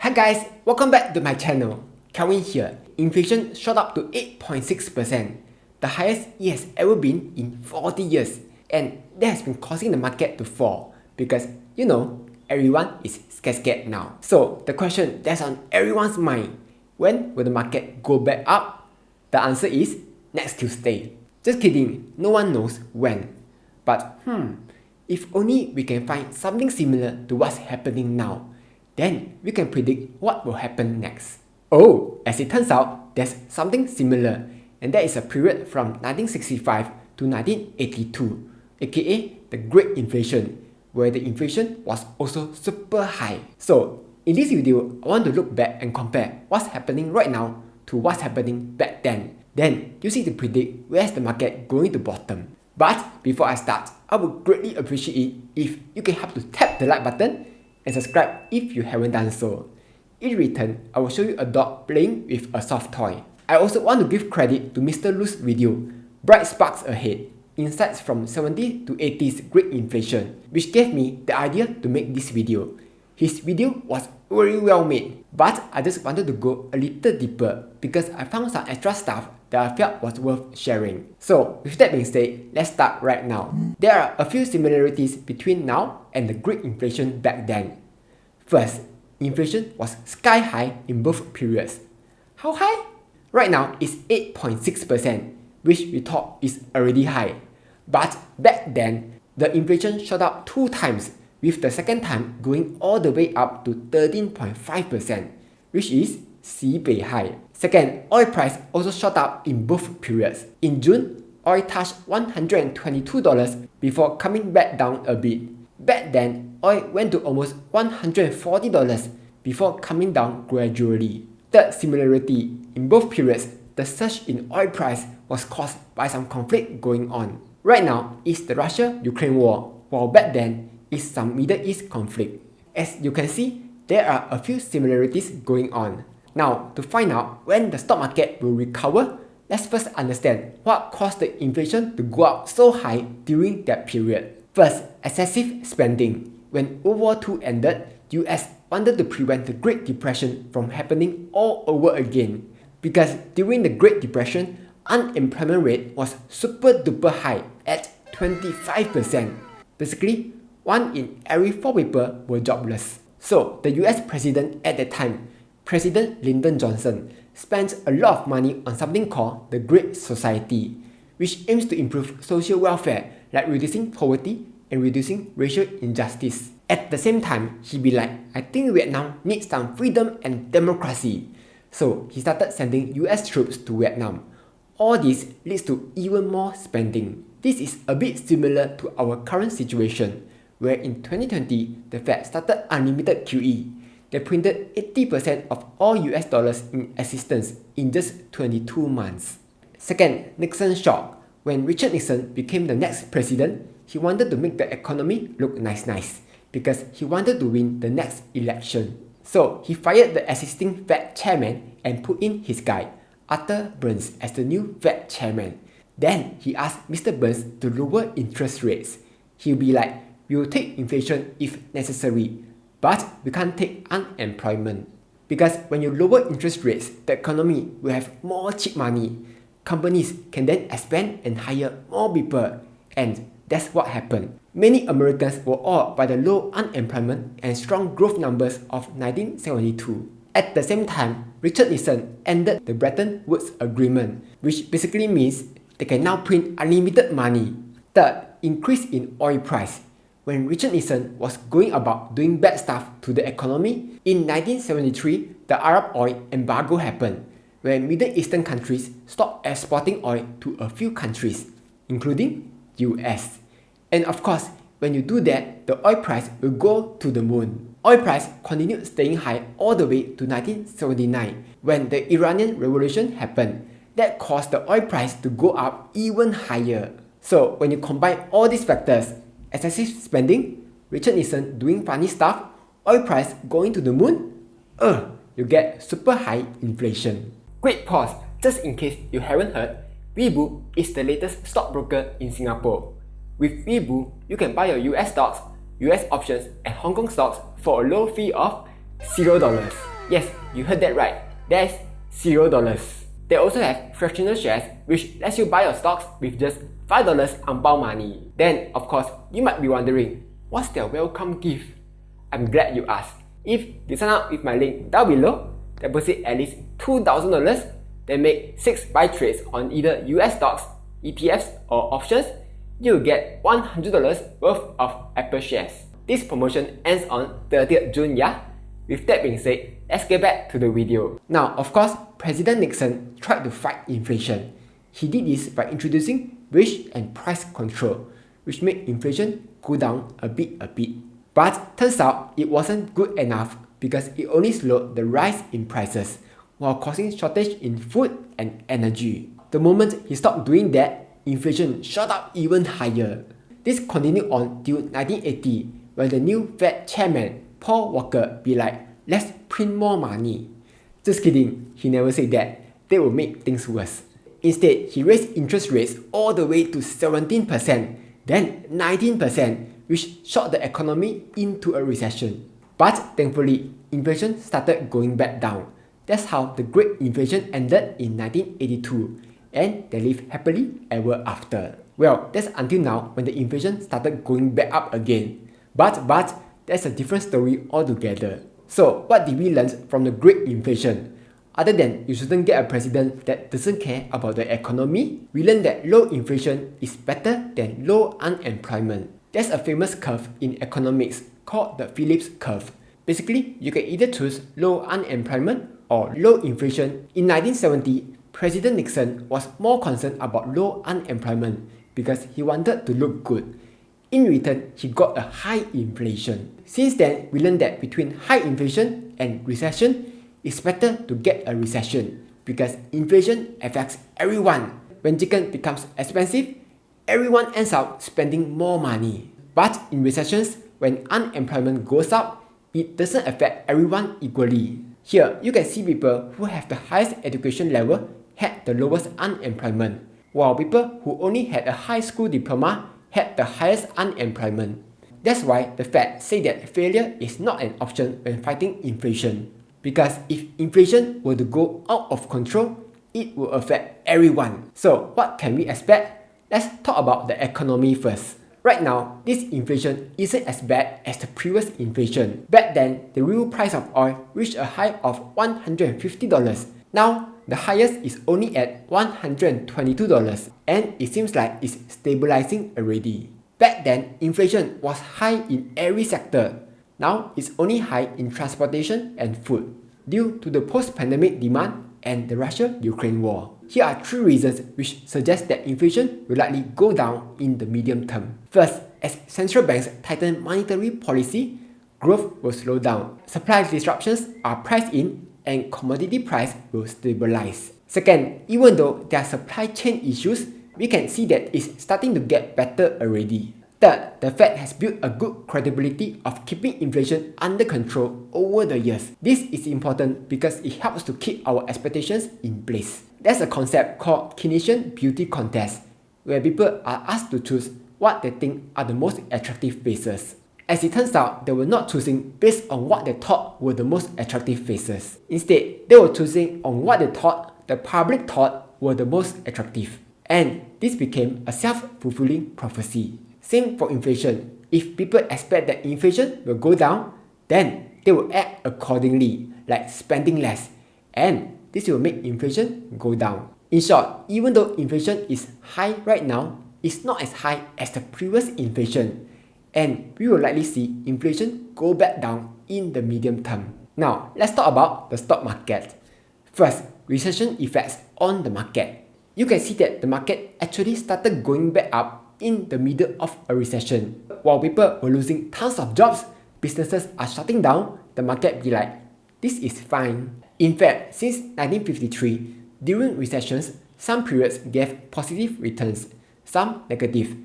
Hi guys, welcome back to my channel. Kelvin here. Inflation shot up to 8.6%, the highest it has ever been in 40 years. And that has been causing the market to fall because, everyone is scared now. So the question that's on everyone's mind, when will the market go back up? The answer is next Tuesday. Just kidding, no one knows when. But if only we can find something similar to what's happening now, then we can predict what will happen next. Oh, as it turns out, there's something similar, and that is a period from 1965 to 1982, aka the Great Inflation, where the inflation was also super high. So, in this video, I want to look back and compare what's happening right now to what's happening back then. Then, use it to predict where's the market going to bottom. But before I start, I would greatly appreciate it if you can help to tap the like button and subscribe if you haven't done so. In return, I will show you a dog playing with a soft toy. I also want to give credit to Mr. Lu's video, Bright Sparks Ahead, Insights from 70s to 80s Great Inflation, which gave me the idea to make this video. His video was very well made, but I just wanted to go a little deeper because I found some extra stuff that I felt was worth sharing. So with that being said, let's start right now. There are a few similarities between now and the Great Inflation back then. First, inflation was sky high in both periods. How high? Right now it's 8.6%, which we thought is already high. But back then, the inflation shot up 2 times, with the second time going all the way up to 13.5%, which is sibei high. Second, oil price also shot up in both periods. In June, oil touched $122 before coming back down a bit. Back then, oil went to almost $140 before coming down gradually. Third similarity, in both periods, the surge in oil price was caused by some conflict going on. Right now, it's the Russia-Ukraine war, while back then, it's some Middle East conflict. As you can see, there are a few similarities going on. Now, to find out when the stock market will recover, let's first understand what caused the inflation to go up so high during that period. First, excessive spending. When World War II ended, US wanted to prevent the Great Depression from happening all over again. Because during the Great Depression, unemployment rate was super duper high at 25%. Basically, 1 in every 4 people were jobless. So the US president at that time, President Lyndon Johnson, spent a lot of money on something called the Great Society, which aims to improve social welfare like reducing poverty and reducing racial injustice. At the same time, he'd be like, I think Vietnam needs some freedom and democracy. So he started sending US troops to Vietnam. All this leads to even more spending. This is a bit similar to our current situation, where in 2020, the Fed started unlimited QE. They printed 80% of all US dollars in existence in just 22 months. Second, Nixon shock. When Richard Nixon became the next president, he wanted to make the economy look nice because he wanted to win the next election. So he fired the existing Fed chairman and put in his guy, Arthur Burns, as the new Fed chairman. Then he asked Mr. Burns to lower interest rates. He'll be like, we will take inflation if necessary, but we can't take unemployment. Because when you lower interest rates, the economy will have more cheap money. Companies can then expand and hire more people. And that's what happened. Many Americans were awed by the low unemployment and strong growth numbers of 1972. At the same time, Richard Nixon ended the Bretton Woods Agreement, which basically means they can now print unlimited money. Third, increase in oil price. When Richard Nixon was going about doing bad stuff to the economy, in 1973, the Arab oil embargo happened, where Middle Eastern countries stopped exporting oil to a few countries, including US. And of course, when you do that, the oil price will go to the moon. Oil price continued staying high all the way to 1979, when the Iranian Revolution happened. That caused the oil price to go up even higher. So when you combine all these factors, excessive spending, Richard Nixon doing funny stuff, oil price going to the moon, you get super high inflation. Quick pause, just in case you haven't heard, Webull is the latest stockbroker in Singapore. With Webull, you can buy your US stocks, US options and Hong Kong stocks for a low fee of $0. Yes, you heard that right. That's $0. They also have fractional shares, which lets you buy your stocks with just $5 angpao money. Then, of course, you might be wondering, what's their welcome gift? I'm glad you asked. If you sign up with my link down below, deposit at least $2,000, then make 6 buy trades on either US stocks, ETFs, or options, you'll get $100 worth of Apple shares. This promotion ends on 30th June, yeah? With that being said, let's get back to the video. Now, of course, President Nixon tried to fight inflation. He did this by introducing wage and price control, which made inflation go down a bit. But turns out it wasn't good enough because it only slowed the rise in prices while causing shortage in food and energy. The moment he stopped doing that, inflation shot up even higher. This continued on till 1980 when the new Fed chairman Paul Walker be like, let's print more money. Just kidding, he never said that. That would make things worse. Instead, he raised interest rates all the way to 17%, then 19%, which shot the economy into a recession. But thankfully, inflation started going back down. That's how the Great Inflation ended in 1982, and they lived happily ever after. Well, that's until now when the inflation started going back up again. But that's a different story altogether. So, what did we learn from the Great Inflation? Other than you shouldn't get a president that doesn't care about the economy, we learned that low inflation is better than low unemployment. There's a famous curve in economics called the Phillips curve. Basically, you can either choose low unemployment or low inflation. In 1970, President Nixon was more concerned about low unemployment because he wanted to look good. In return, he got a high inflation. Since then, we learned that between high inflation and recession, it's better to get a recession because inflation affects everyone. When chicken becomes expensive, everyone ends up spending more money. But in recessions, when unemployment goes up, it doesn't affect everyone equally. Here, you can see people who have the highest education level had the lowest unemployment, while people who only had a high school diploma had the highest unemployment. That's why the Fed say that failure is not an option when fighting inflation. Because if inflation were to go out of control, it will affect everyone. So what can we expect? Let's talk about the economy first. Right now, this inflation isn't as bad as the previous inflation. Back then, the real price of oil reached a high of $150. Now, the highest is only at $122, and it seems like it's stabilizing already. Back then, inflation was high in every sector. Now, it's only high in transportation and food, due to the post-pandemic demand and the Russia-Ukraine war. Here are 3 reasons which suggest that inflation will likely go down in the medium term. First, as central banks tighten monetary policy, growth will slow down. Supply disruptions are priced in and commodity price will stabilize. Second, even though there are supply chain issues, we can see that it's starting to get better already. Third, the Fed has built a good credibility of keeping inflation under control over the years. This is important because it helps to keep our expectations in place. There's a concept called Keynesian Beauty Contest, where people are asked to choose what they think are the most attractive faces. As it turns out, they were not choosing based on what they thought were the most attractive faces. Instead, they were choosing on what they thought the public thought were the most attractive. And this became a self-fulfilling prophecy. Same for inflation. If people expect that inflation will go down, then they will act accordingly, like spending less. And this will make inflation go down. In short, even though inflation is high right now, it's not as high as the previous inflation. And we will likely see inflation go back down in the medium term. Now, let's talk about the stock market. First, recession effects on the market. You can see that the market actually started going back up in the middle of a recession. While people were losing tons of jobs, businesses are shutting down, the market be like, this is fine. In fact, since 1953, during recessions, some periods gave positive returns, some negative.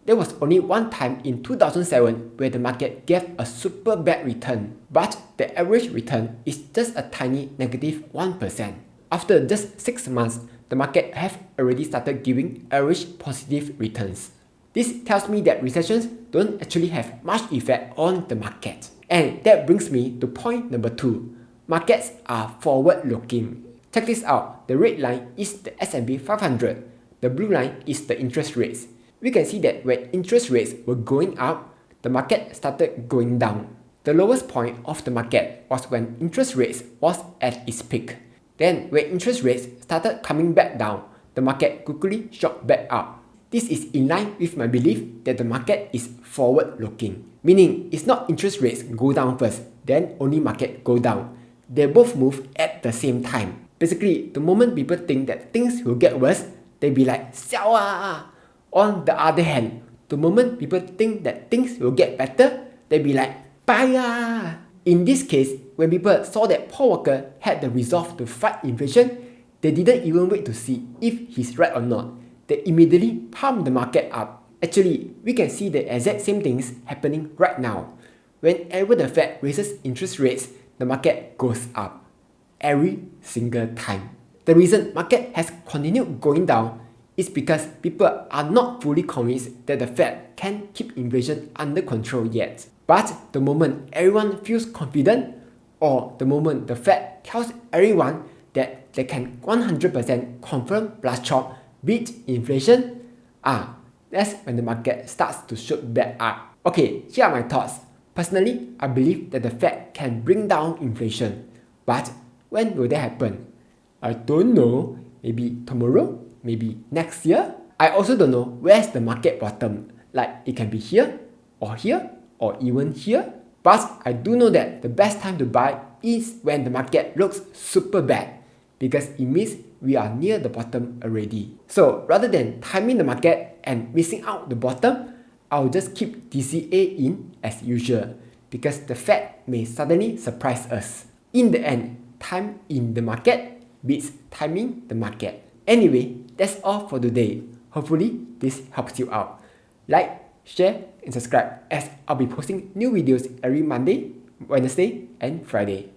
There was only one time in 2007 where the market gave a super bad return, but the average return is just a tiny negative 1%. After just 6 months, the market have already started giving average positive returns. This tells me that recessions don't actually have much effect on the market. And that brings me to point number 2. markets are forward-looking. Check this out. The red line is the S&P 500. The blue line is the interest rates. We can see that when interest rates were going up, the market started going down. The lowest point of the market was when interest rates was at its peak. Then when interest rates started coming back down, the market quickly shot back up. This is in line with my belief that the market is forward-looking. Meaning, it's not interest rates go down first, then only market go down. They both move at the same time. Basically, the moment people think that things will get worse, they be like, sell ah! On the other hand, the moment people think that things will get better, they be like, buy ah! In this case, when people saw that Paul Walker had the resolve to fight inflation, they didn't even wait to see if he's right or not. They immediately pumped the market up. Actually, we can see the exact same things happening right now. Whenever the Fed raises interest rates, the market goes up. Every single time. The reason market has continued going down is because people are not fully convinced that the Fed can keep inflation under control yet. But the moment everyone feels confident, or the moment the Fed tells everyone that they can 100% confirm plus chop beat inflation, that's when the market starts to shoot back up. Okay, here are my thoughts. Personally, I believe that the Fed can bring down inflation. But when will that happen? I don't know. Maybe tomorrow? Maybe next year? I also don't know where's the market bottom. Like it can be here, or even here. But I do know that the best time to buy is when the market looks super bad, because it means we are near the bottom already. So rather than timing the market and missing out the bottom, I'll just keep DCA in as usual, because the Fed may suddenly surprise us. In the end, time in the market beats timing the market. Anyway, that's all for today. Hopefully, this helps you out. Like, share, and subscribe, as I'll be posting new videos every Monday, Wednesday, and Friday.